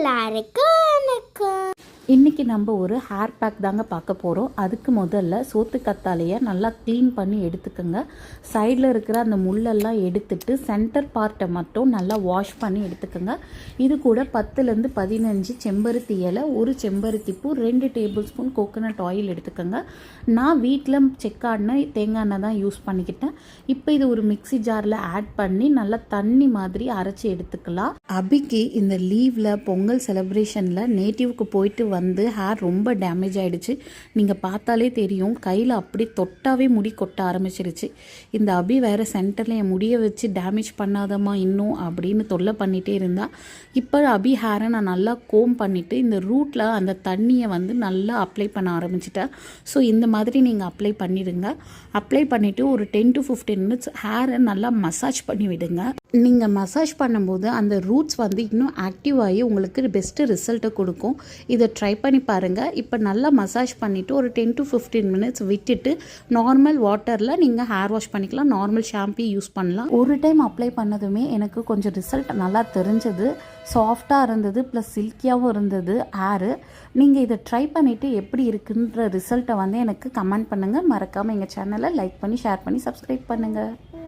எல்லாருக்கும் வணக்கம். இன்றைக்கி நம்ம ஒரு ஹேர் பேக் தாங்க பார்க்க போகிறோம். அதுக்கு முதல்ல சோத்து கத்தாழையை நல்லா க்ளீன் பண்ணி எடுத்துக்கோங்க. சைடில் இருக்கிற அந்த முள்ளெல்லாம் எடுத்துட்டு சென்டர் பார்ட்டை மட்டும் நல்லா வாஷ் பண்ணி எடுத்துக்கோங்க. இது கூட 10லேருந்து 15 செம்பருத்தி இலை, ஒரு செம்பருத்தி பூ, 2 டேபிள் ஸ்பூன் கோகோனட் ஆயில் எடுத்துக்கோங்க. நான் வீட்டில் செக்காடின தேங்காய் எண்ணெய் தான் யூஸ் பண்ணிக்கிட்டேன். இப்போ இது ஒரு மிக்சி ஜாரில் ஆட் பண்ணி நல்லா தண்ணி மாதிரி அரைச்சி எடுத்துக்கலாம். அபிக்கு இந்த லீவில் பொங்கல் செலிப்ரேஷனில் நேட்டிவ்க்கு போயிட்டு வந்து ஹேர் ரொம்ப டேமேஜ் ஆகிடுச்சு. நீங்கள் பார்த்தாலே தெரியும், கையில் அப்படி தொட்டாவே முடி கொட்ட ஆரம்பிச்சிருச்சு. இந்த அபி வேறு சென்டரில் என் முடியை வச்சு டேமேஜ் பண்ணாதம்மா இன்னும் அப்படின்னு தொல்லை பண்ணிகிட்டே இருந்தா. இப்போ அபி ஹேரை நான் நல்லா கோம் பண்ணிவிட்டு இந்த ரூட்டில் அந்த தண்ணியை வந்து நல்லா அப்ளை பண்ண ஆரம்பிச்சிட்டேன். ஸோ இந்த மாதிரி நீங்கள் அப்ளை பண்ணிவிடுங்க. அப்ளை பண்ணிவிட்டு ஒரு 10 to 15 மினிட்ஸ் ஹேரை நல்லா மசாஜ் பண்ணி விடுங்க. நீங்கள் மசாஜ் பண்ணும்போது அந்த ரூட்ஸ் வந்து இன்னும் ஆக்டிவ் ஆகி உங்களுக்கு பெஸ்ட்டு ரிசல்ட்டை கொடுக்கும். இதை ட்ரை பண்ணி பாருங்கள். இப்போ நல்லா மசாஜ் பண்ணிவிட்டு ஒரு 10 to 15 மினிட்ஸ் விட்டுட்டு நார்மல் வாட்டரில் நீங்கள் ஹேர் வாஷ் பண்ணிக்கலாம். நார்மல் ஷாம்பு யூஸ் பண்ணலாம். ஒரு டைம் அப்ளை பண்ணதுமே எனக்கு கொஞ்சம் ரிசல்ட் நல்லா தெரிஞ்சது. சாஃப்டாக இருந்தது, ப்ளஸ் சில்கியாகவும் இருந்தது ஹேரு. நீங்கள் இதை ட்ரை பண்ணிவிட்டு எப்படி இருக்குன்ற ரிசல்ட்டை வந்து எனக்கு கமெண்ட் பண்ணுங்கள். மறக்காமல் எங்கள் சேனலை லைக் பண்ணி, ஷேர் பண்ணி, சப்ஸ்கிரைப் பண்ணுங்கள்.